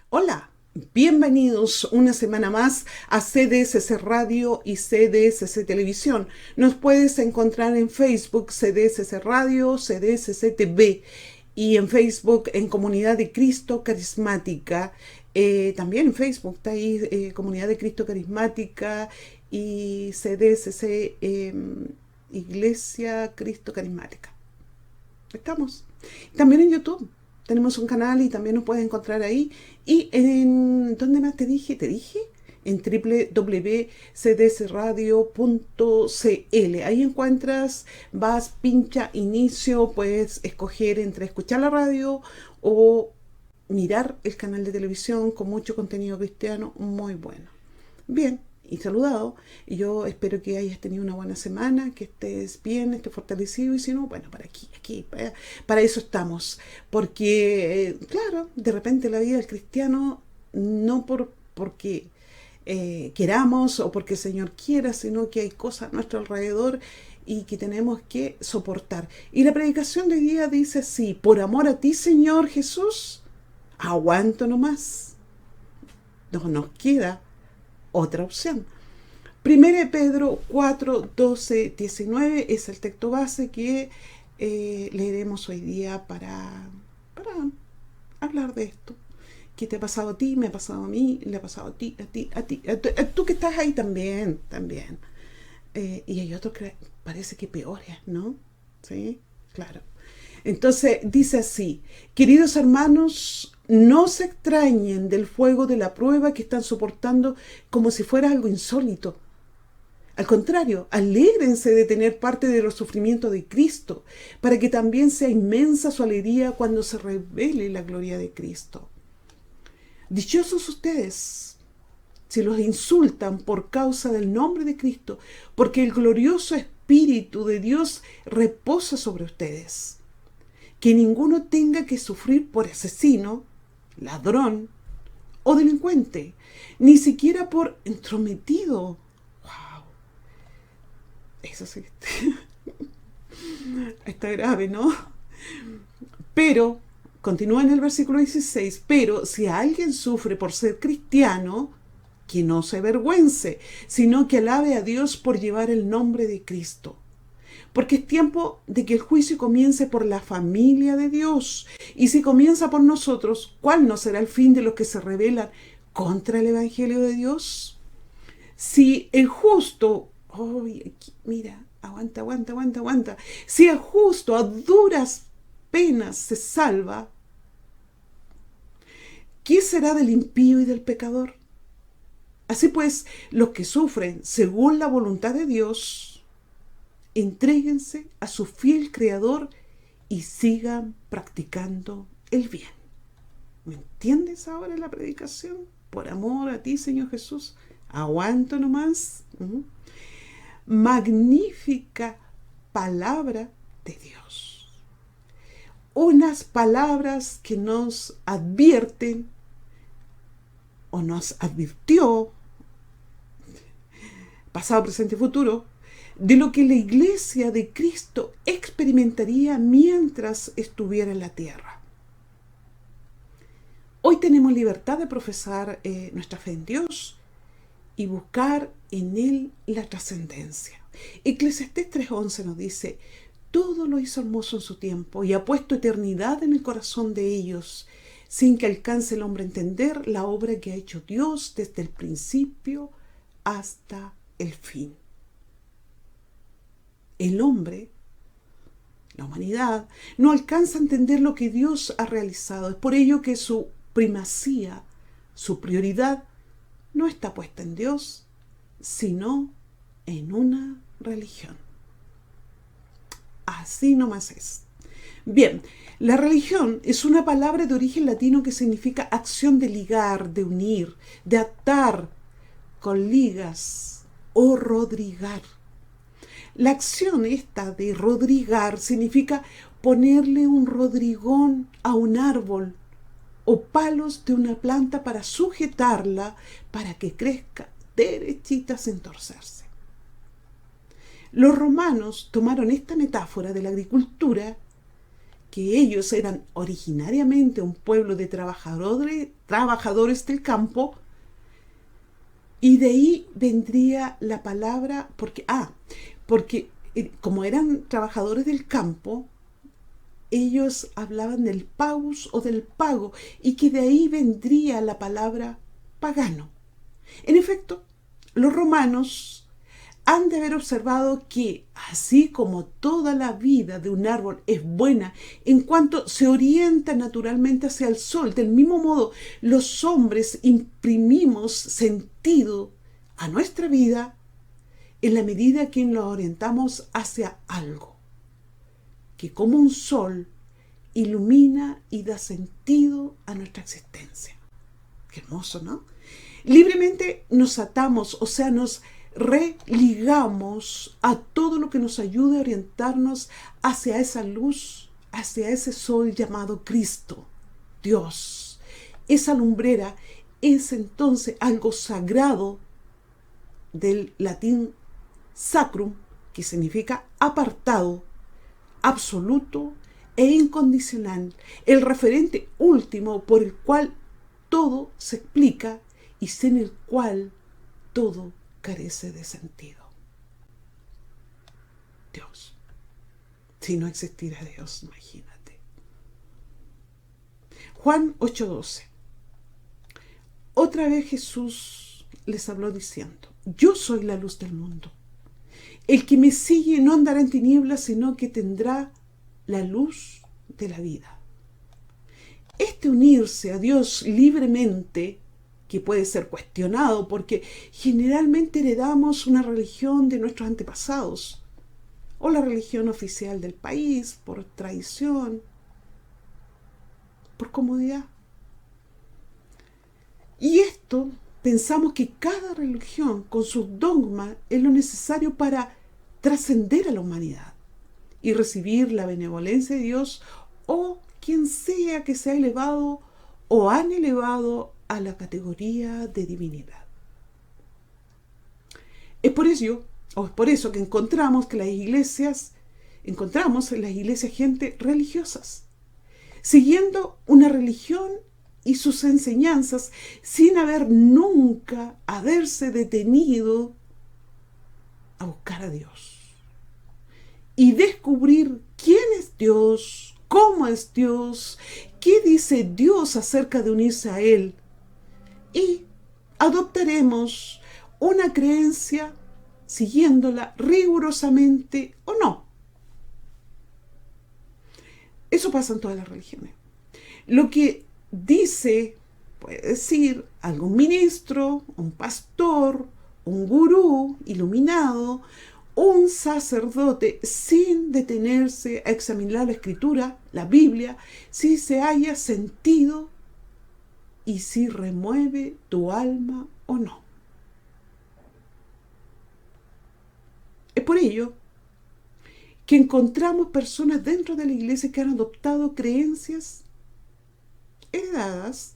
Hola, bienvenidos una semana más a CDSC Radio y CDSC Televisión. Nos puedes encontrar en Facebook CDSC Radio, CDSC TV y en Facebook en Comunidad de Cristo Carismática. También en Facebook está ahí Comunidad de Cristo Carismática y CDSC Iglesia Cristo Carismática. Estamos. También en YouTube. Tenemos un canal y también nos puedes encontrar ahí. Y en, ¿dónde más te dije? ¿Te dije? En www.cdsradio.cl. Ahí encuentras, vas, pincha, inicio, puedes escoger entre escuchar la radio o mirar el canal de televisión con mucho contenido cristiano muy bueno. Bien, y saludado. Y yo espero que hayas tenido una buena semana, que estés bien, estés fortalecido. Y si no, bueno, para eso estamos. Porque, claro, de repente la vida del cristiano, no porque queramos o porque el Señor quiera, sino que hay cosas a nuestro alrededor y que tenemos que soportar. Y la predicación de hoy día dice así: por amor a ti, Señor Jesús, aguanto nomás. No nos queda otra opción. Primera de Pedro 4, 12, 19 es el texto base que leeremos hoy día para hablar de esto. ¿Qué te ha pasado a ti? Me ha pasado a mí, le ha pasado a ti, a ti, a ti, a tú que estás ahí también. Y hay otros que parece que peores, ¿no? Sí, claro. Entonces dice así: queridos hermanos, no se extrañen del fuego de la prueba que están soportando como si fuera algo insólito. Al contrario, alégrense de tener parte de los sufrimientos de Cristo, para que también sea inmensa su alegría cuando se revele la gloria de Cristo. Dichosos ustedes si los insultan por causa del nombre de Cristo, porque el glorioso Espíritu de Dios reposa sobre ustedes. Que ninguno tenga que sufrir por asesino, ladrón o delincuente, ni siquiera por entrometido. Wow, eso sí está grave, ¿no? Pero, continúa en el versículo 16, pero si alguien sufre por ser cristiano, que no se avergüence, sino que alabe a Dios por llevar el nombre de Cristo. Porque es tiempo de que el juicio comience por la familia de Dios. Y si comienza por nosotros, ¿cuál no será el fin de los que se rebelan contra el Evangelio de Dios? Si el justo, mira, aguanta. Si el justo a duras penas se salva, ¿qué será del impío y del pecador? Así pues, los que sufren según la voluntad de Dios, entréguense a su fiel Creador y sigan practicando el bien. ¿Me entiendes ahora la predicación? Por amor a ti, Señor Jesús, aguanto nomás. Magnífica palabra de Dios. Unas palabras que nos advierten o nos advirtió, pasado, presente y futuro, de lo que la iglesia de Cristo experimentaría mientras estuviera en la tierra. Hoy tenemos libertad de profesar nuestra fe en Dios y buscar en Él la trascendencia. Eclesiastés 3:11 nos dice: todo lo hizo hermoso en su tiempo y ha puesto eternidad en el corazón de ellos, sin que alcance el hombre a entender la obra que ha hecho Dios desde el principio hasta el fin. El hombre, la humanidad, no alcanza a entender lo que Dios ha realizado. Es por ello que su primacía, su prioridad, no está puesta en Dios, sino en una religión. Así nomás es. Bien, la religión es una palabra de origen latino que significa acción de ligar, de unir, de atar con ligas o rodrigar. La acción esta de rodrigar significa ponerle un rodrigón a un árbol o palos de una planta para sujetarla para que crezca derechita sin torcerse. Los romanos tomaron esta metáfora de la agricultura que ellos eran originariamente un pueblo de trabajadores del campo, y de ahí vendría la palabra, porque como eran trabajadores del campo, ellos hablaban del paus o del pago, y que de ahí vendría la palabra pagano. En efecto, los romanos han de haber observado que, así como toda la vida de un árbol es buena en cuanto se orienta naturalmente hacia el sol, del mismo modo los hombres imprimimos sentido a nuestra vida en la medida que nos orientamos hacia algo que, como un sol, ilumina y da sentido a nuestra existencia. Qué hermoso, ¿no? Libremente nos atamos, o sea, nos religamos a todo lo que nos ayude a orientarnos hacia esa luz, hacia ese sol llamado Cristo, Dios. Esa lumbrera es entonces algo sagrado, del latín sacrum, que significa apartado, absoluto e incondicional, el referente último por el cual todo se explica y sin el cual todo carece de sentido. Dios. Si no existiera Dios, imagínate. Juan 8:12. Otra vez Jesús les habló diciendo: yo soy la luz del mundo. El que me sigue no andará en tinieblas, sino que tendrá la luz de la vida. Este unirse a Dios libremente, que puede ser cuestionado porque generalmente heredamos una religión de nuestros antepasados o la religión oficial del país por tradición, por comodidad. Y esto pensamos que cada religión con sus dogmas es lo necesario para trascender a la humanidad y recibir la benevolencia de Dios o quien sea que se ha elevado o han elevado a la categoría de divinidad. Es por eso que encontramos en las iglesias gente religiosas, siguiendo una religión y sus enseñanzas sin nunca haberse detenido a buscar a Dios y descubrir quién es Dios, cómo es Dios, qué dice Dios acerca de unirse a Él, y adoptaremos una creencia siguiéndola rigurosamente o no. Eso pasa en todas las religiones. Lo que puede decir algún ministro, un pastor, un gurú iluminado, un sacerdote, sin detenerse a examinar la Escritura, la Biblia, si se haya sentido y si remueve tu alma o no. Es por ello que encontramos personas dentro de la iglesia que han adoptado creencias heredadas,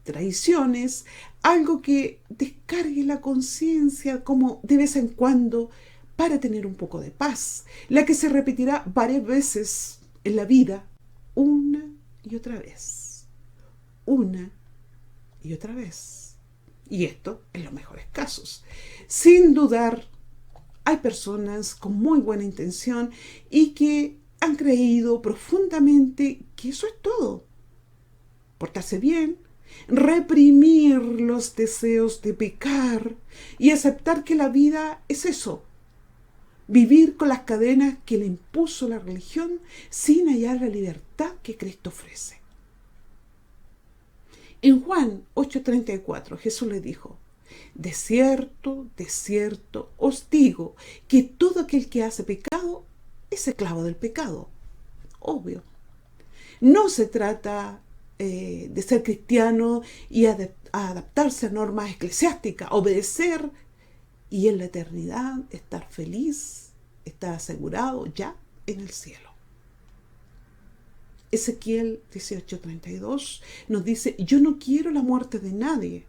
tradiciones, algo que descargue la conciencia como de vez en cuando para tener un poco de paz, la que se repetirá varias veces en la vida, una y otra vez, una y otra vez. Y esto en los mejores casos. Sin dudar, hay personas con muy buena intención y que han creído profundamente que eso es todo. Portarse bien, reprimir los deseos de pecar y aceptar que la vida es eso. Vivir con las cadenas que le impuso la religión sin hallar la libertad que Cristo ofrece. En Juan 8:34 Jesús le dijo: de cierto, os digo que todo aquel que hace pecado es esclavo del pecado. Obvio. No se trata de ser cristiano y adaptarse a normas eclesiásticas, obedecer y en la eternidad estar feliz, estar asegurado ya en el cielo. Ezequiel 18:32 nos dice: yo no quiero la muerte de nadie.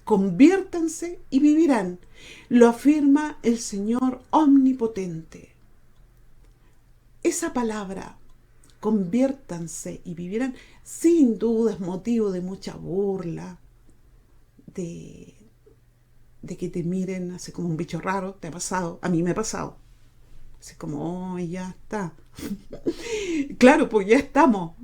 Conviértanse y vivirán. Lo afirma el Señor omnipotente. Esa palabra, conviértanse y vivieran, sin duda es motivo de mucha burla, de, de que te miren así como un bicho raro. ¿Te ha pasado? A mí me ha pasado. Así como, oh, ya está. Claro, pues ya estamos.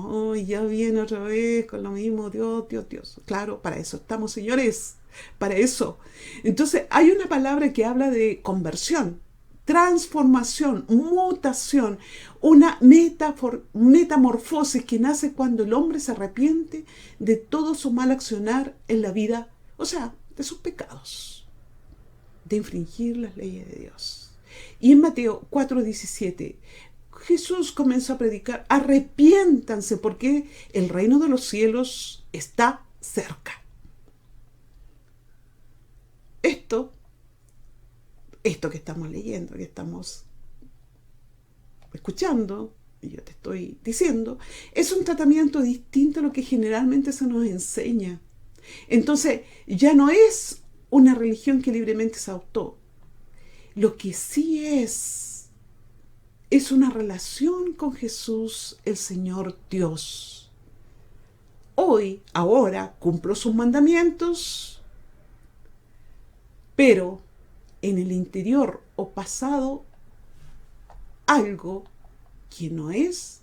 Oh, ya viene otra vez con lo mismo, Dios, Dios, Dios. Claro, para eso estamos, señores, para eso. Entonces, hay una palabra que habla de conversión, transformación, mutación, una metamorfosis que nace cuando el hombre se arrepiente de todo su mal accionar en la vida, o sea, de sus pecados, de infringir las leyes de Dios. Y en Mateo 4:17, Jesús comenzó a predicar: arrepiéntanse porque el reino de los cielos está cerca. Esto, esto que estamos leyendo, que estamos escuchando, y yo te estoy diciendo, es un tratamiento distinto a lo que generalmente se nos enseña. Entonces, ya no es una religión que libremente se adoptó. Lo que sí es una relación con Jesús, el Señor Dios. Hoy, ahora, cumplo sus mandamientos, pero en el interior o pasado algo que no es,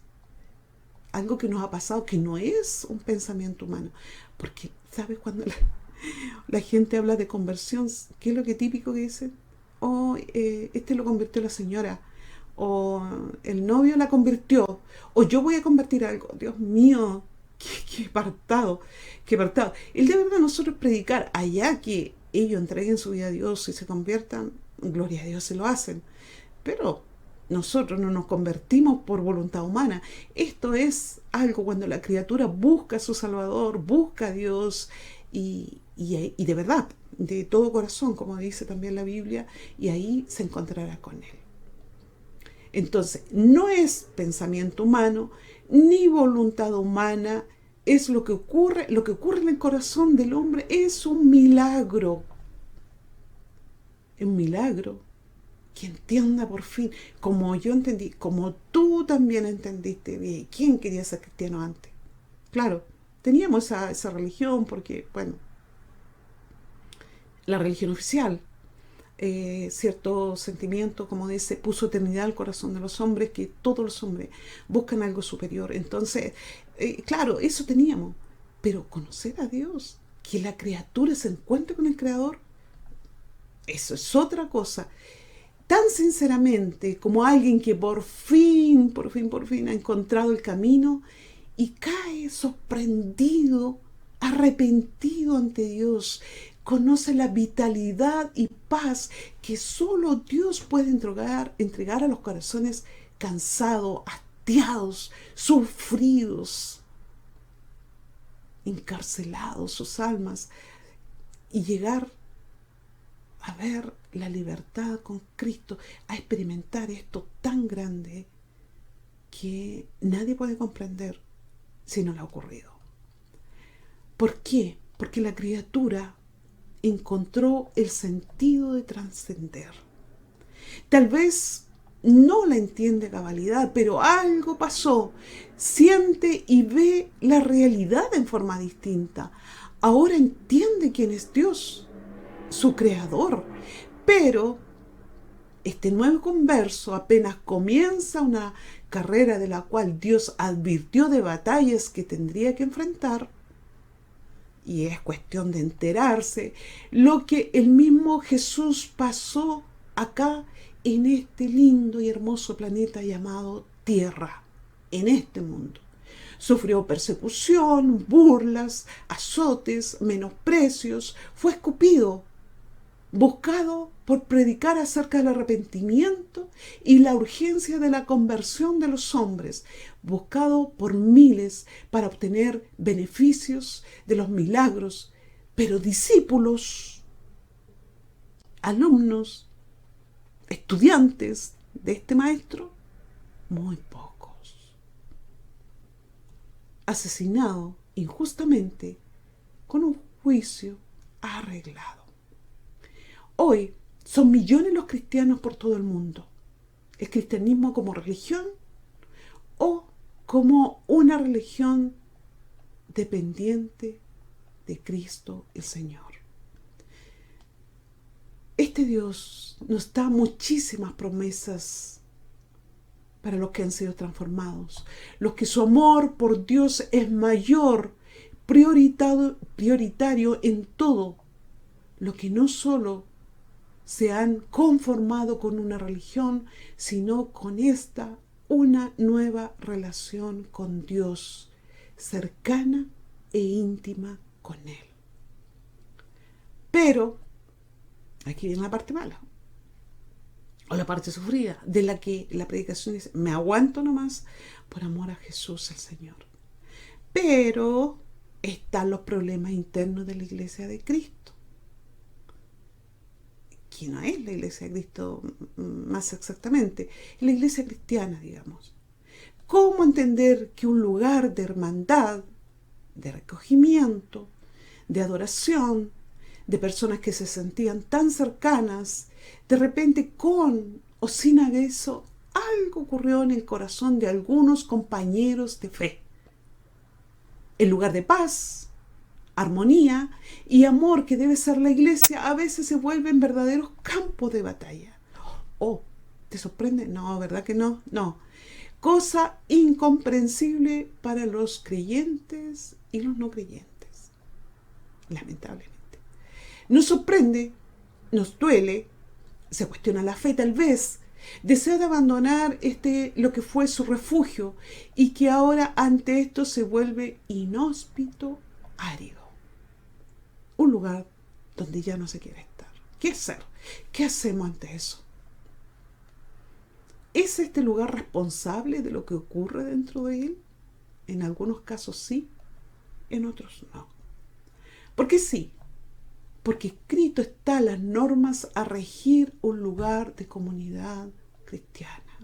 algo que nos ha pasado que no es un pensamiento humano. Porque, ¿sabes? Cuando la gente habla de conversión, ¿qué es lo que típico que dicen? Oh, este lo convirtió la señora, o el novio la convirtió, o yo voy a convertir algo. Dios mío, qué apartado, qué apartado. El deber de nosotros predicar, allá que ellos entreguen su vida a Dios y se conviertan, gloria a Dios, se lo hacen. Pero nosotros no nos convertimos por voluntad humana. Esto es algo cuando la criatura busca a su Salvador, busca a Dios y de verdad, de todo corazón, como dice también la Biblia, y ahí se encontrará con Él. Entonces, no es pensamiento humano, ni voluntad humana, es lo que ocurre en el corazón del hombre es un milagro. Un milagro que entienda por fin, como yo entendí, como tú también entendiste bien. ¿Quién quería ser cristiano antes? Claro, teníamos esa religión porque, bueno, la religión oficial, cierto sentimiento, como dice, puso eternidad al corazón de los hombres, que todos los hombres buscan algo superior. Entonces, claro, eso teníamos, pero conocer a Dios, que la criatura se encuentre con el Creador, eso es otra cosa. Tan sinceramente como alguien que por fin ha encontrado el camino y cae sorprendido, arrepentido ante Dios, conoce la vitalidad y paz que solo Dios puede entregar a los corazones cansados, hastiados, sufridos, encarcelados sus almas, y llegar a ver la libertad con Cristo, a experimentar esto tan grande que nadie puede comprender si no le ha ocurrido. ¿Por qué? Porque la criatura encontró el sentido de trascender. Tal vez no la entiende a cabalidad, pero algo pasó. Siente y ve la realidad en forma distinta. Ahora entiende quién es Dios, su creador. Pero este nuevo converso apenas comienza una carrera de la cual Dios advirtió de batallas que tendría que enfrentar, y es cuestión de enterarse lo que el mismo Jesús pasó acá en este lindo y hermoso planeta llamado Tierra, en este mundo. Sufrió persecución, burlas, azotes, menosprecios, fue escupido, buscado por predicar acerca del arrepentimiento y la urgencia de la conversión de los hombres, buscado por miles para obtener beneficios de los milagros, pero discípulos, alumnos, estudiantes de este maestro, muy pocos. Asesinado injustamente con un juicio arreglado. Hoy son millones los cristianos por todo el mundo. El cristianismo como religión o como una religión dependiente de Cristo el Señor. Este Dios nos da muchísimas promesas para los que han sido transformados, los que su amor por Dios es mayor, prioritario en todo, lo que no solo se han conformado con una religión, sino con esta, una nueva relación con Dios, cercana e íntima con Él. Pero, aquí viene la parte mala, o la parte sufrida, de la que la predicación dice, me aguanto nomás por amor a Jesús el Señor. Pero están los problemas internos de la iglesia de Cristo, que no es la iglesia de Cristo más exactamente, es la iglesia cristiana, digamos. ¿Cómo entender que un lugar de hermandad, de recogimiento, de adoración, de personas que se sentían tan cercanas, de repente con o sin aviso, algo ocurrió en el corazón de algunos compañeros de fe? El lugar de paz, armonía y amor que debe ser la iglesia a veces se vuelven verdaderos campos de batalla. Oh, ¿te sorprende? No, ¿verdad que no? No. Cosa incomprensible para los creyentes y los no creyentes, lamentablemente. Nos sorprende, nos duele, se cuestiona la fe tal vez, desea de abandonar lo que fue su refugio y que ahora ante esto se vuelve inhóspito, árido. Un lugar donde ya no se quiere estar. ¿Qué hacer? ¿Qué hacemos ante eso? ¿Es este lugar responsable de lo que ocurre dentro de él? En algunos casos sí, en otros no. ¿Por qué sí? Porque escrito está las normas a regir un lugar de comunidad cristiana.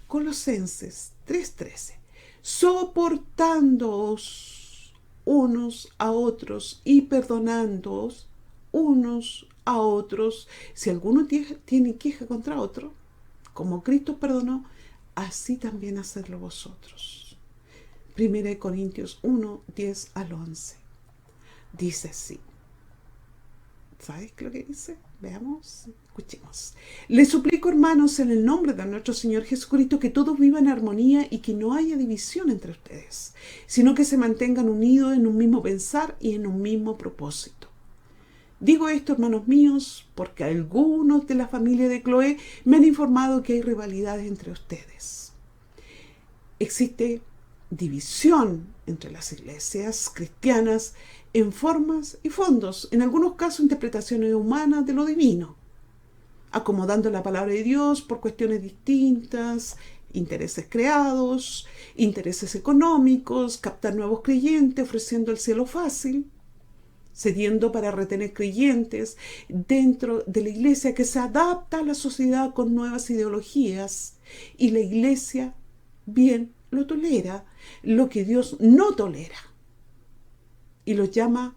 Colosenses 3:13. Soportándoos unos a otros y perdonándoos unos a otros si alguno tiene queja contra otro, como Cristo perdonó, así también hacedlo vosotros. 1 Corintios 1, 10 al 11. Dice así. ¿Sabes lo que dice? Veamos, escuchemos. Les suplico, hermanos, en el nombre de nuestro Señor Jesucristo, que todos vivan en armonía y que no haya división entre ustedes, sino que se mantengan unidos en un mismo pensar y en un mismo propósito. Digo esto, hermanos míos, porque algunos de la familia de Cloé me han informado que hay rivalidades entre ustedes. Existe división entre las iglesias cristianas en formas y fondos, en algunos casos interpretaciones humanas de lo divino, acomodando la palabra de Dios por cuestiones distintas, intereses creados, intereses económicos, captar nuevos creyentes, ofreciendo el cielo fácil, cediendo para retener creyentes dentro de la iglesia que se adapta a la sociedad con nuevas ideologías, y la iglesia bien lo tolera, lo que Dios no tolera, y lo llama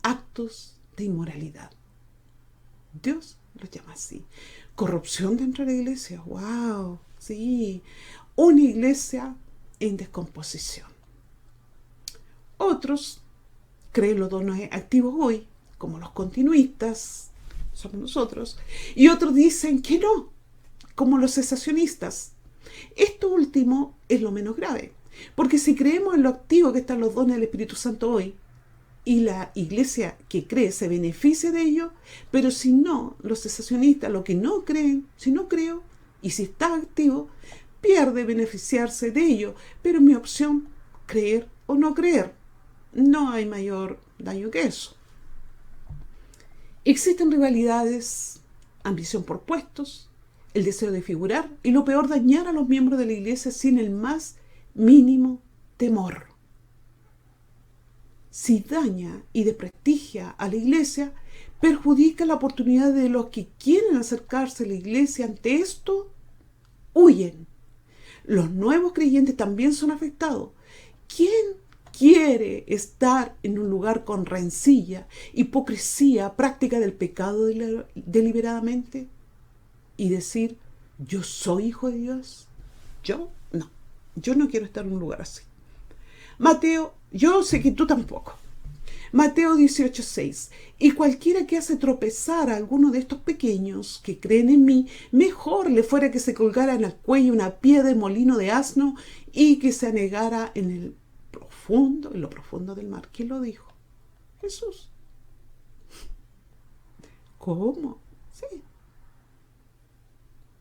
actos de inmoralidad. Dios lo llama así. Corrupción dentro de la iglesia. ¡Wow! Sí. Una iglesia en descomposición. Otros creen los dones activos hoy, como los continuistas, somos nosotros, y otros dicen que no, como los cesacionistas. Esto último es lo menos grave, porque si creemos en lo activo que están los dones del Espíritu Santo hoy, y la iglesia que cree se beneficia de ello, pero si no, los cesacionistas, lo que no creen, si no creo, y si está activo, pierde beneficiarse de ello, pero mi opción, creer o no creer. No hay mayor daño que eso. Existen rivalidades, ambición por puestos, el deseo de figurar y lo peor, dañar a los miembros de la iglesia sin el más mínimo temor. Si daña y desprestigia a la iglesia, perjudica la oportunidad de los que quieren acercarse a la iglesia. Ante esto, huyen. Los nuevos creyentes también son afectados. ¿Quién quiere estar en un lugar con rencilla, hipocresía, práctica del pecado deliberadamente? Y decir, yo soy hijo de Dios. Yo no. Yo no quiero estar en un lugar así. Mateo, yo sé que tú tampoco. Mateo 18:6. Y cualquiera que hace tropezar a alguno de estos pequeños que creen en mí, mejor le fuera que se colgara en el cuello una piedra de molino de asno y que se anegara en lo profundo del mar. ¿Quién lo dijo? Jesús. ¿Cómo? Sí.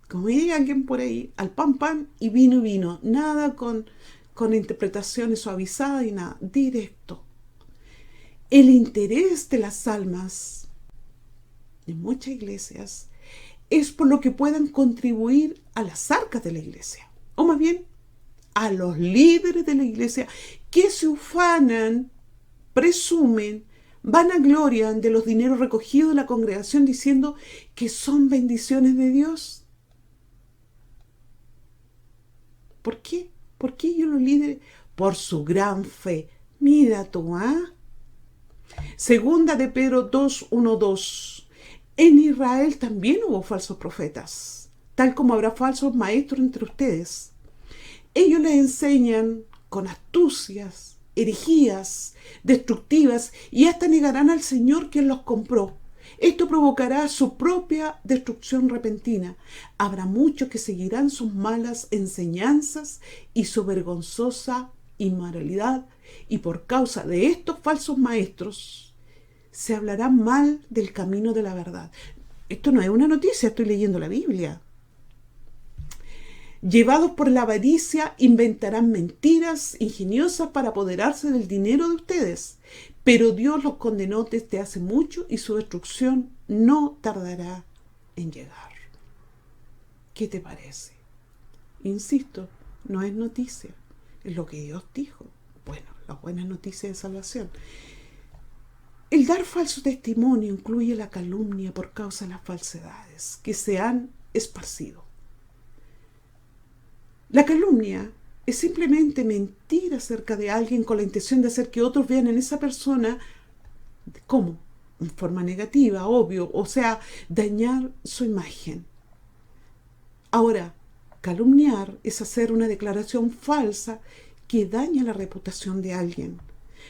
Como diría alguien por ahí, al pan pan y vino. Nada con interpretaciones suavizadas y nada. Directo. El interés de las almas en muchas iglesias es por lo que puedan contribuir a las arcas de la iglesia, o más bien a los líderes de la iglesia que se ufanan, presumen, vanaglorian de los dineros recogidos de la congregación diciendo que son bendiciones de Dios. ¿Por qué? ¿Por qué ellos los líderes? Por su gran fe. Mira tú, ¿ah? Segunda de Pedro 2:1-2. En Israel también hubo falsos profetas, tal como habrá falsos maestros entre ustedes. Ellos les enseñan con astucias, herejías destructivas y hasta negarán al Señor quien los compró. Esto provocará su propia destrucción repentina. Habrá muchos que seguirán sus malas enseñanzas y su vergonzosa inmoralidad, y por causa de estos falsos maestros se hablará mal del camino de la verdad. Esto no es una noticia, estoy leyendo la Biblia. Llevados por la avaricia, inventarán mentiras ingeniosas para apoderarse del dinero de ustedes. Pero Dios los condenó desde hace mucho y su destrucción no tardará en llegar. ¿Qué te parece? Insisto, no es noticia, es lo que Dios dijo. Bueno, las buenas noticias de salvación. El dar falso testimonio incluye la calumnia por causa de las falsedades que se han esparcido. La calumnia es simplemente mentir acerca de alguien con la intención de hacer que otros vean en esa persona, ¿cómo? En forma negativa, obvio, o sea, dañar su imagen. Ahora, calumniar es hacer una declaración falsa que daña la reputación de alguien.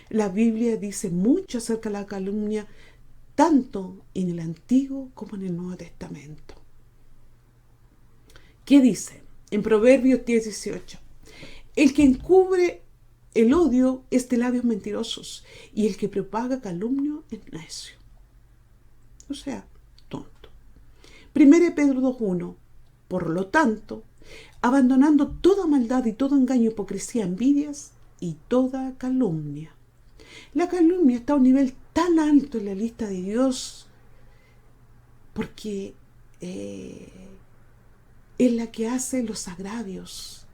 La Biblia dice mucho acerca de la calumnia, tanto en el Antiguo como en el Nuevo Testamento. ¿Qué dice? En Proverbios 10:18. El que encubre el odio es de labios mentirosos, y el que propaga calumnio es necio. O sea, tonto. 1 Pedro 2:1. Por lo tanto, abandonando toda maldad y todo engaño, hipocresía, envidias y toda calumnia. La calumnia está a un nivel tan alto en la lista de Dios porque es la que hace los agravios.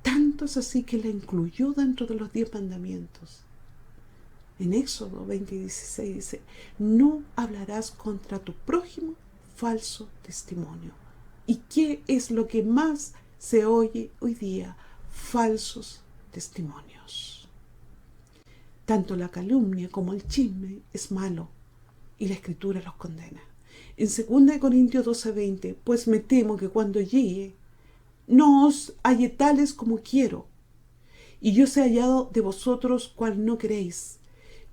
Tanto es así que la incluyó dentro de los 10 mandamientos. En Éxodo 20:16 dice, no hablarás contra tu prójimo falso testimonio. ¿Y qué es lo que más se oye hoy día? Falsos testimonios. Tanto la calumnia como el chisme es malo y la Escritura los condena. En 2 Corintios 12:20, pues me temo que cuando llegue no os halle tales como quiero, y yo sea hallado de vosotros cual no queréis,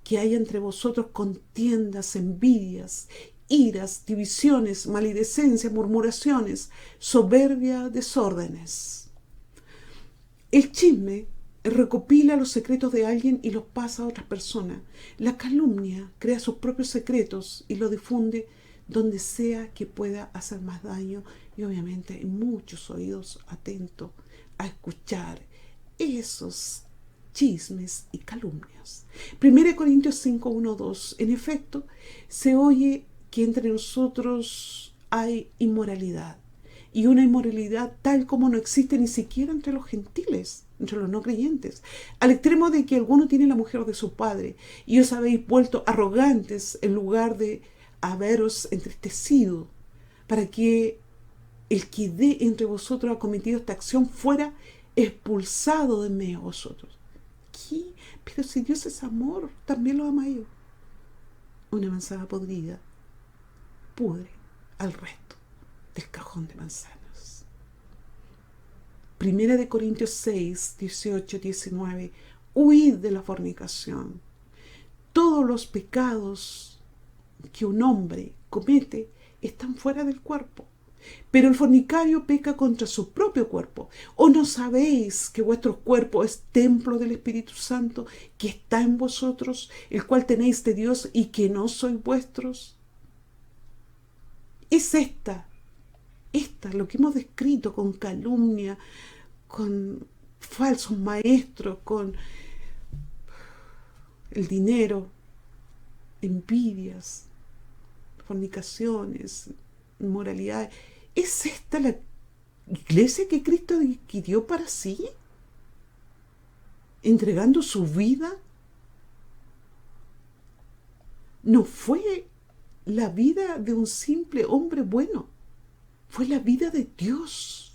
que haya entre vosotros contiendas, envidias, iras, divisiones, maledicencias, murmuraciones, soberbia, desórdenes. El chisme recopila los secretos de alguien y los pasa a otras personas. La calumnia crea sus propios secretos y los difunde donde sea que pueda hacer más daño, y obviamente hay muchos oídos atentos a escuchar esos chismes y calumnias. 1 Corintios 5:1-2. En efecto, se oye que entre nosotros hay inmoralidad, y una inmoralidad tal como no existe ni siquiera entre los gentiles, entre los no creyentes, al extremo de que alguno tiene la mujer de su padre, y os habéis vuelto arrogantes en lugar de haberos entristecido, para que el que de entre vosotros ha cometido esta acción fuera expulsado de en medio de vosotros. ¿Qué? Pero si Dios es amor, también lo ama yo. Una manzana podrida pudre al resto del cajón de manzanas. Primera de Corintios 6, 18, 19. Huid de la fornicación. Todos los pecados que un hombre comete están fuera del cuerpo. Pero el fornicario peca contra su propio cuerpo. ¿O no sabéis que vuestro cuerpo es templo del Espíritu Santo que está en vosotros, el cual tenéis de Dios y que no sois vuestros? Es esta, lo que hemos descrito con calumnia, con falsos maestros, con el dinero, envidias, fornicaciones, inmoralidad. ¿Es esta la iglesia que Cristo adquirió para sí? Entregando su vida. No fue la vida de un simple hombre bueno, fue la vida de Dios.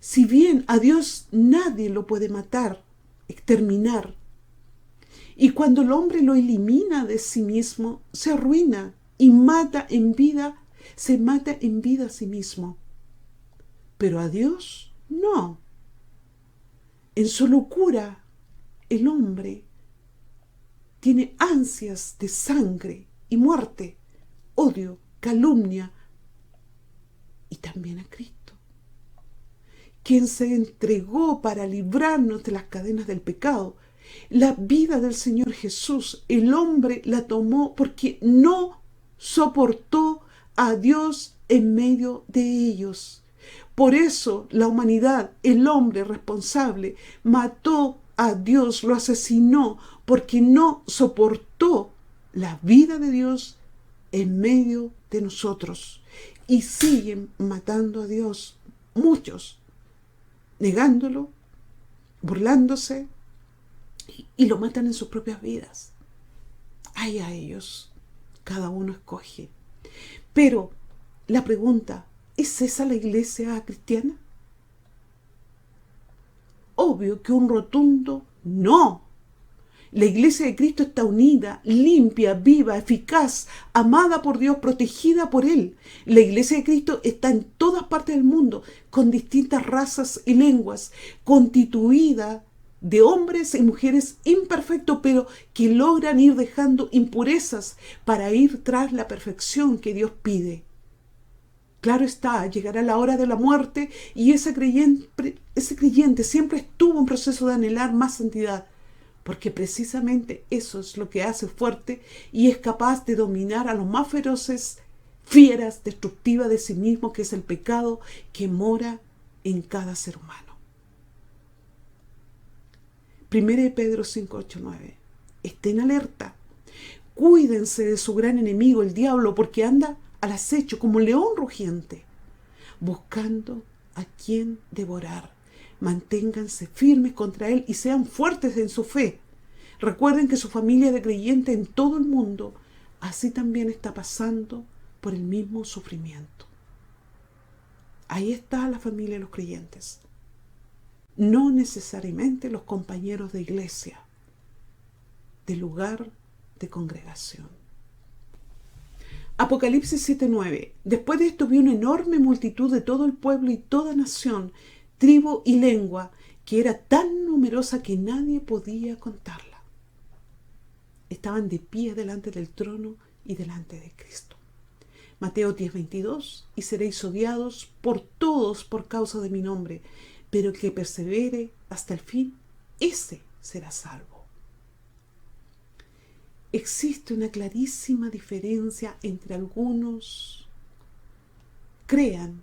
Si bien a Dios nadie lo puede matar, exterminar, y cuando el hombre lo elimina de sí mismo, se arruina y se mata en vida a sí mismo. Pero a Dios no. En su locura, el hombre tiene ansias de sangre y muerte, odio, calumnia, y también a Cristo, quien se entregó para librarnos de las cadenas del pecado. La vida del Señor Jesús, el hombre la tomó porque no soportó a Dios en medio de ellos. Por eso la humanidad, el hombre responsable, mató a Dios, lo asesinó, porque no soportó la vida de Dios en medio de nosotros. Y siguen matando a Dios, muchos, negándolo, burlándose, y lo matan en sus propias vidas. Ay a ellos, cada uno escoge. Pero la pregunta, ¿es esa la iglesia cristiana? Obvio que un rotundo no. La iglesia de Cristo está unida, limpia, viva, eficaz, amada por Dios, protegida por Él. La iglesia de Cristo está en todas partes del mundo, con distintas razas y lenguas, constituida de hombres y mujeres imperfectos, pero que logran ir dejando impurezas para ir tras la perfección que Dios pide. Claro está, llegará la hora de la muerte y ese creyente siempre estuvo en proceso de anhelar más santidad, porque precisamente eso es lo que hace fuerte y es capaz de dominar a los más feroces, fieras, destructivas de sí mismo, que es el pecado que mora en cada ser humano. 1 Pedro 5, 8, 9. Estén alerta. Cuídense de su gran enemigo, el diablo, porque anda al acecho como león rugiente, buscando a quien devorar. Manténganse firmes contra él y sean fuertes en su fe. Recuerden que su familia de creyentes en todo el mundo así también está pasando por el mismo sufrimiento. Ahí está la familia de los creyentes. No necesariamente los compañeros de iglesia, de lugar de congregación. Apocalipsis 7:9. Después de esto vi una enorme multitud de todo el pueblo y toda nación, tribu y lengua, que era tan numerosa que nadie podía contarla. Estaban de pie delante del trono y delante de Cristo. Mateo 10:22. Y seréis odiados por todos por causa de mi nombre, pero el que persevere hasta el fin, ese será salvo. Existe una clarísima diferencia entre algunos crean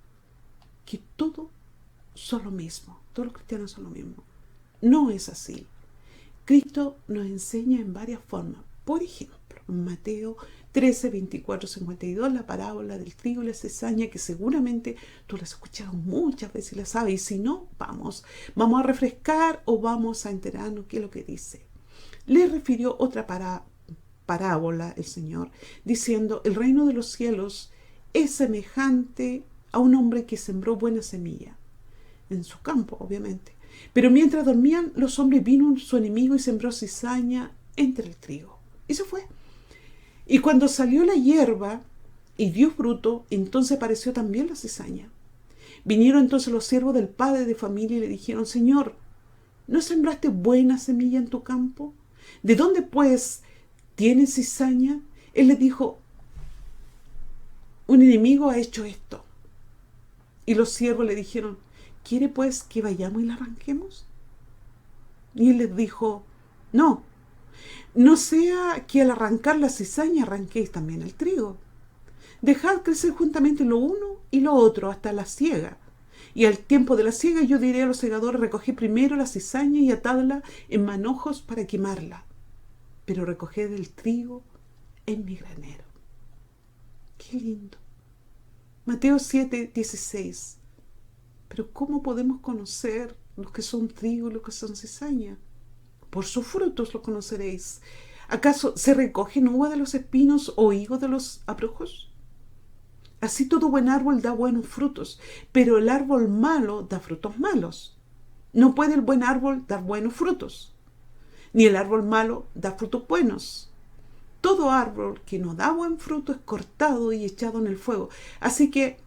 que todos son lo mismo, todos los cristianos son lo mismo. No es así. Cristo nos enseña en varias formas. Por ejemplo, en Mateo 13, 24, 52, la parábola del trigo y la cizaña, que seguramente tú la has escuchado muchas veces y la sabes. Y si no, vamos a refrescar o vamos a enterarnos qué es lo que dice. Le refirió otra parábola el Señor, diciendo: el reino de los cielos es semejante a un hombre que sembró buena semilla en su campo, obviamente. Pero mientras dormían los hombres, vino su enemigo y sembró cizaña entre el trigo. Y se fue. Y cuando salió la hierba y dio fruto, entonces apareció también la cizaña. Vinieron entonces los siervos del padre de familia y le dijeron: Señor, ¿no sembraste buena semilla en tu campo? ¿De dónde pues tienes cizaña? Él les dijo: un enemigo ha hecho esto. Y los siervos le dijeron: ¿quiere pues que vayamos y la arranquemos? Y él les dijo: no, no sea que al arrancar la cizaña arranquéis también el trigo. Dejad crecer juntamente lo uno y lo otro hasta la siega. Y al tiempo de la siega yo diré a los segadores: recoged primero la cizaña y atadla en manojos para quemarla, pero recoged el trigo en mi granero. Qué lindo. Mateo 7:16. Pero ¿cómo podemos conocer los que son trigo y los que son cizaña? Por sus frutos los conoceréis. ¿Acaso se recogen uva de los espinos o higo de los abrojos? Así todo buen árbol da buenos frutos, pero el árbol malo da frutos malos. No puede el buen árbol dar buenos frutos, ni el árbol malo da frutos buenos. Todo árbol que no da buen fruto es cortado y echado en el fuego. Así que,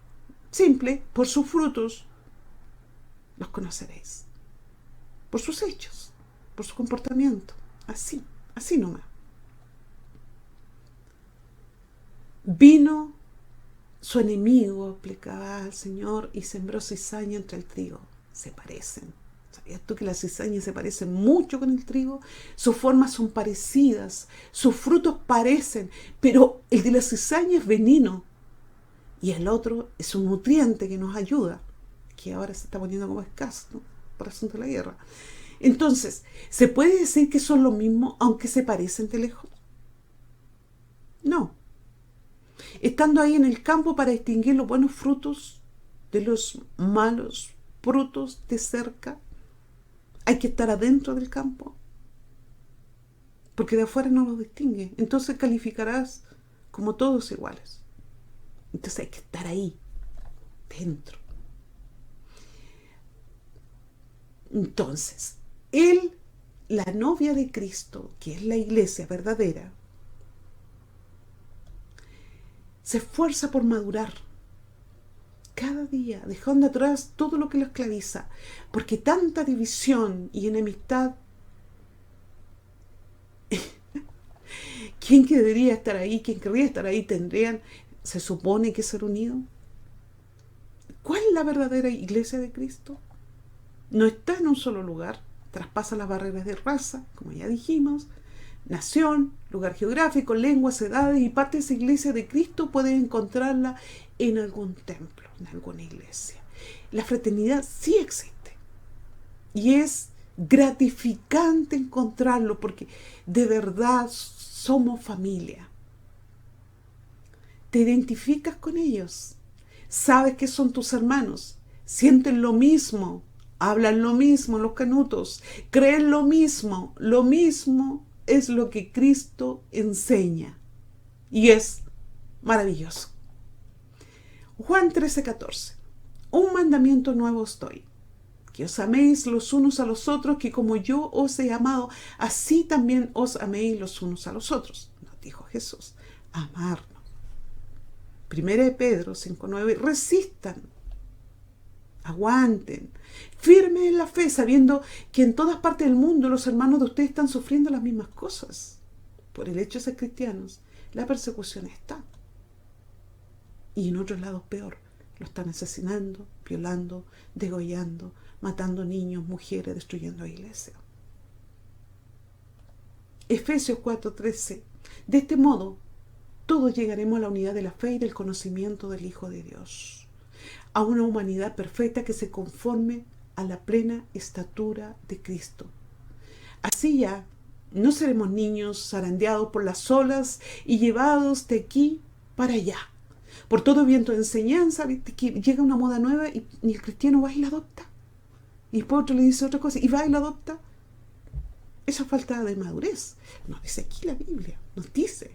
simple, por sus frutos los conoceréis. Por sus hechos, por su comportamiento. Así nomás. Vino su enemigo, explicaba al Señor, y sembró cizaña entre el trigo. Se parecen. ¿Sabías tú que las cizañas se parecen mucho con el trigo? Sus formas son parecidas, sus frutos parecen, pero el de la cizaña es veneno y el otro es un nutriente que nos ayuda, que ahora se está poniendo como escaso, ¿no?, por asunto de la guerra. Entonces, ¿se puede decir que son lo mismo aunque se parecen de lejos? No. Estando ahí en el campo para distinguir los buenos frutos de los malos frutos de cerca, hay que estar adentro del campo, porque de afuera no los distingue. Entonces calificarás como todos iguales. Entonces hay que estar ahí, dentro. Entonces, la novia de Cristo, que es la iglesia verdadera, se esfuerza por madurar cada día, dejando atrás todo lo que lo esclaviza, porque tanta división y enemistad. ¿Quién que debería estar ahí? ¿Quién querría estar ahí? Se supone que ser unido. ¿Cuál es la verdadera iglesia de Cristo? No está en un solo lugar, traspasa las barreras de raza, como ya dijimos, nación, lugar geográfico, lenguas, edades, y parte de esa iglesia de Cristo pueden encontrarla en algún templo, en alguna iglesia. La fraternidad sí existe y es gratificante encontrarlo, porque de verdad somos familia. Te identificas con ellos, sabes que son tus hermanos, sienten lo mismo, hablan lo mismo los canutos, creen lo mismo es lo que Cristo enseña y es maravilloso. Juan 13:14. Un mandamiento nuevo os doy, que os améis los unos a los otros, que como yo os he amado, así también os améis los unos a los otros. Nos dijo Jesús, amarnos. 1 Pedro 5:9. Resistan, aguanten, firmes en la fe, sabiendo que en todas partes del mundo los hermanos de ustedes están sufriendo las mismas cosas. Por el hecho de ser cristianos, la persecución está. Y en otros lados peor. Lo están asesinando, violando, degollando, matando niños, mujeres, destruyendo iglesias. Efesios 4:13. De este modo, todos llegaremos a la unidad de la fe y del conocimiento del Hijo de Dios, a una humanidad perfecta que se conforme a la plena estatura de Cristo. Así ya no seremos niños zarandeados por las olas y llevados de aquí para allá por todo viento de enseñanza. ¿Viste? Que llega una moda nueva y el cristiano va y la adopta, y después otro le dice otra cosa y va y la adopta. Esa falta de madurez nos dice aquí la Biblia, nos dice,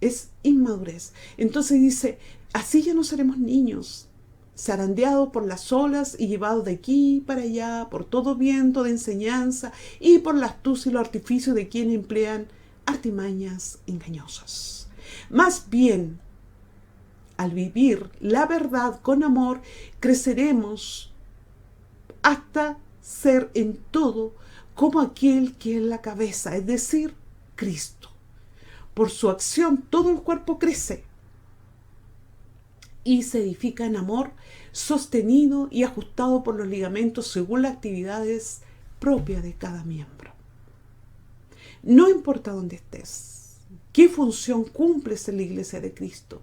es inmadurez. Entonces dice, así ya no seremos niños zarandeados por las olas y llevados de aquí para allá por todo viento de enseñanza y por la astucia y los artificios de quienes emplean artimañas engañosas. Más bien, Al vivir la verdad con amor, creceremos hasta ser en todo como aquel que es la cabeza, es decir, Cristo. Por su acción todo el cuerpo crece y se edifica en amor, sostenido y ajustado por los ligamentos según las actividades propias de cada miembro. No importa dónde estés, qué función cumples en la iglesia de Cristo,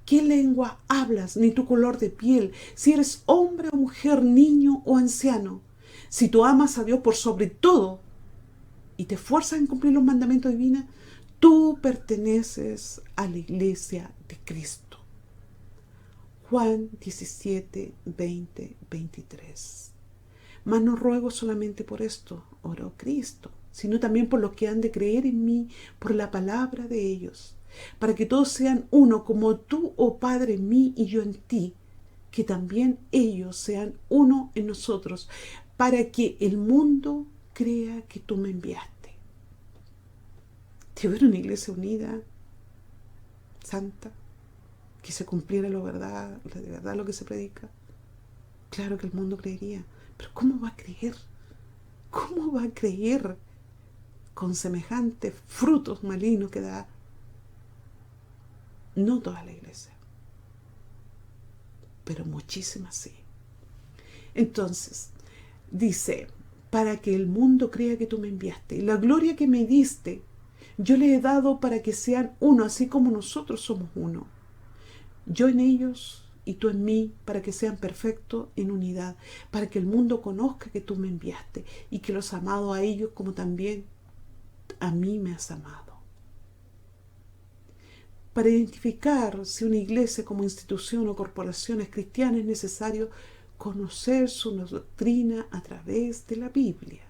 qué lengua hablas, ni tu color de piel, si eres hombre o mujer, niño o anciano, si tú amas a Dios por sobre todo y te esfuerzas en cumplir los mandamientos divinos, tú perteneces a la iglesia de Cristo. Juan 17, 20, 23. Mas no ruego solamente por esto, oró Cristo, sino también por los que han de creer en mí por la palabra de ellos, para que todos sean uno, como tú, oh Padre, en mí y yo en ti, que también ellos sean uno en nosotros, para que el mundo crea que tú me enviaste. Si hubiera una iglesia unida, santa, que se cumpliera de verdad lo que se predica, claro que el mundo creería. Pero ¿cómo va a creer? ¿Cómo va a creer con semejantes frutos malignos que da? No toda la iglesia, pero muchísimas sí. Entonces, dice, para que el mundo crea que tú me enviaste. Y la gloria que me diste, yo les he dado para que sean uno, así como nosotros somos uno. Yo en ellos y tú en mí, para que sean perfectos en unidad, para que el mundo conozca que tú me enviaste y que los has amado a ellos como también a mí me has amado. Para identificar si una iglesia como institución o corporación es cristiana es necesario conocer su doctrina a través de la Biblia.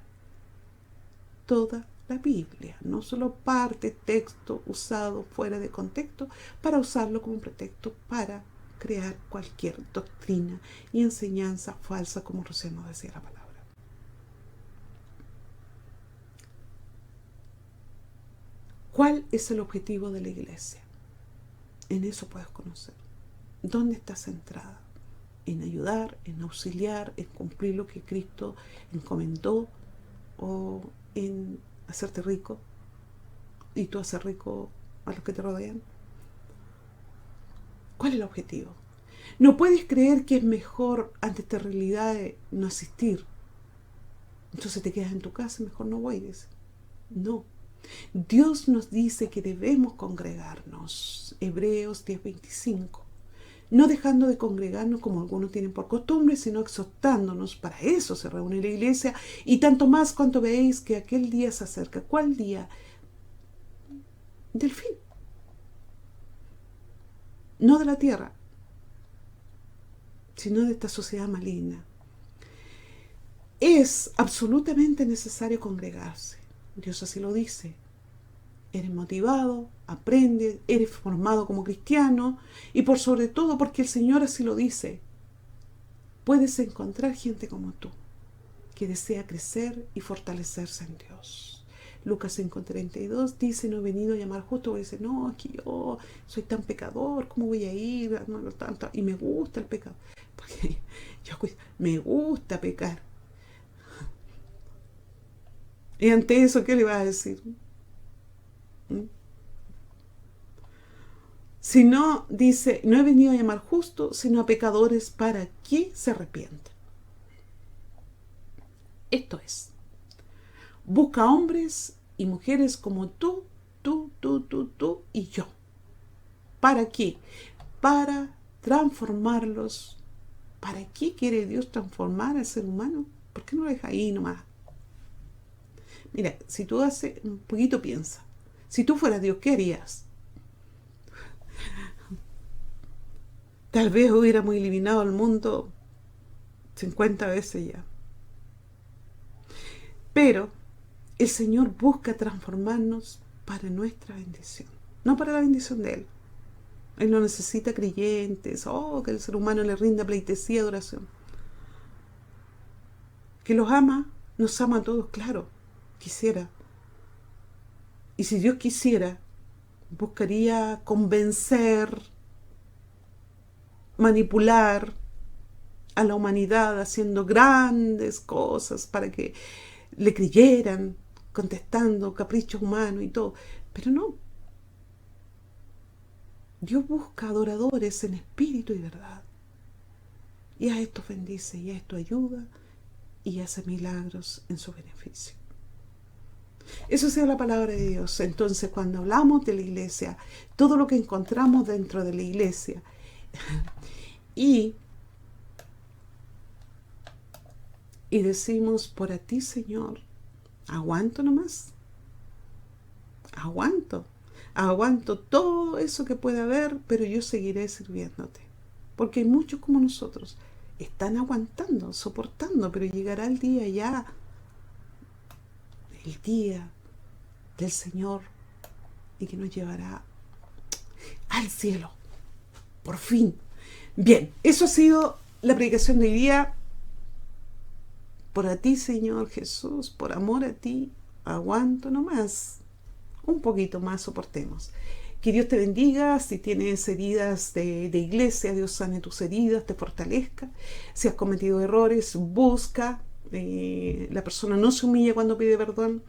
Toda la Biblia, no solo parte, texto usado fuera de contexto para usarlo como pretexto para crear cualquier doctrina y enseñanza falsa, como recién nos decía la palabra. ¿Cuál es el objetivo de la iglesia? En eso puedes conocer. ¿Dónde estás centrada? En ayudar, en auxiliar, en cumplir lo que Cristo encomendó, o en hacerte rico y tú hacer rico a los que te rodean. ¿Cuál es el objetivo? No puedes creer que es mejor ante esta realidad de no asistir. Entonces te quedas en tu casa y mejor no voy, dice. No. Dios nos dice que debemos congregarnos. Hebreos 10:25. No dejando de congregarnos como algunos tienen por costumbre, sino exhortándonos. Para eso se reúne la iglesia, y tanto más cuanto veis que aquel día se acerca. ¿Cuál día? Del fin. No de la tierra, sino de esta sociedad maligna. Es absolutamente necesario congregarse. Dios así lo dice. Eres motivado, aprendes, eres formado como cristiano, y por sobre todo porque el Señor así lo dice, puedes encontrar gente como tú, que desea crecer y fortalecerse en Dios. Lucas 5:32 dice, no he venido a llamar justo, porque dice, no, es que yo soy tan pecador, ¿cómo voy a ir? No, tanto, y me gusta el pecado, porque yo me gusta pecar. Y ante eso, ¿qué le vas a decir? Si no, dice, no he venido a llamar justos, sino a pecadores para que se arrepientan. Esto es, busca hombres y mujeres como tú y yo. ¿Para qué? Para transformarlos. ¿Para qué quiere Dios transformar al ser humano? ¿Por qué no lo deja ahí nomás? Mira, si tú haces un poquito, piensa. Si tú fueras Dios, ¿qué harías? Tal vez hubiéramos eliminado al mundo 50 veces ya. Pero el Señor busca transformarnos para nuestra bendición, no para la bendición de Él. Él no necesita creyentes, que el ser humano le rinda pleitesía, adoración. Que los ama, nos ama a todos, claro, quisiera. Y si Dios quisiera, buscaría convencer manipular a la humanidad haciendo grandes cosas para que le creyeran, contestando caprichos humanos y todo. Pero no. Dios busca adoradores en espíritu y verdad. Y a estos bendice, y a esto ayuda, y hace milagros en su beneficio. Eso sea la palabra de Dios. Entonces, cuando hablamos de la iglesia, todo lo que encontramos dentro de la iglesia, y decimos, por a ti, Señor, aguanto nomás. Aguanto todo eso que pueda haber, pero yo seguiré sirviéndote. Porque hay muchos como nosotros, están aguantando, soportando, pero llegará el día ya, el día del Señor, y que nos llevará al cielo, por fin. Bien, eso ha sido la predicación de hoy día. Por a ti, Señor Jesús, por amor a ti, aguanto nomás. Un poquito más soportemos. Que Dios te bendiga. Si tienes heridas de iglesia, Dios sane tus heridas, te fortalezca. Si has cometido errores, busca. La persona no se humilla cuando pide perdón.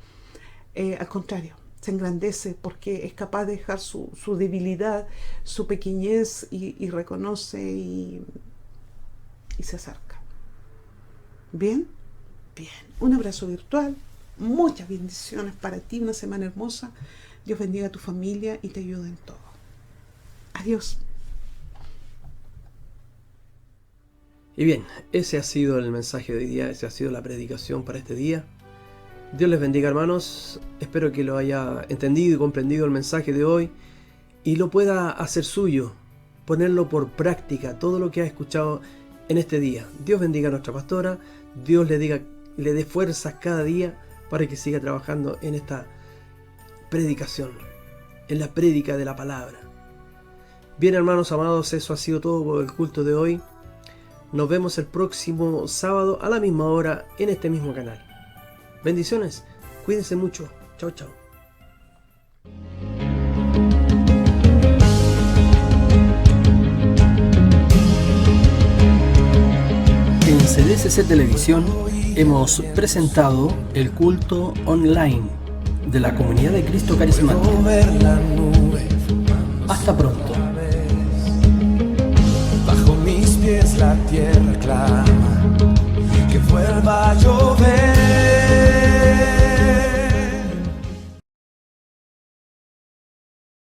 Al contrario, se engrandece porque es capaz de dejar su debilidad, su pequeñez y reconoce y se acerca. ¿Bien? Bien. Un abrazo virtual. Muchas bendiciones para ti, una semana hermosa. Dios bendiga a tu familia y te ayude en todo. Adiós. Y bien, ese ha sido el mensaje de hoy día, esa ha sido la predicación para este día. Dios les bendiga, hermanos. Espero que lo haya entendido y comprendido el mensaje de hoy y lo pueda hacer suyo, ponerlo por práctica, todo lo que ha escuchado en este día. Dios bendiga a nuestra pastora, Dios le dé fuerzas cada día para que siga trabajando en esta predicación, en la prédica de la palabra. Bien, hermanos amados, eso ha sido todo por el culto de hoy. Nos vemos el próximo sábado a la misma hora en este mismo canal. Bendiciones, cuídense mucho. Chao, chao. En CDCC Televisión hemos presentado el culto online de la Comunidad de Cristo Carismática. Hasta pronto.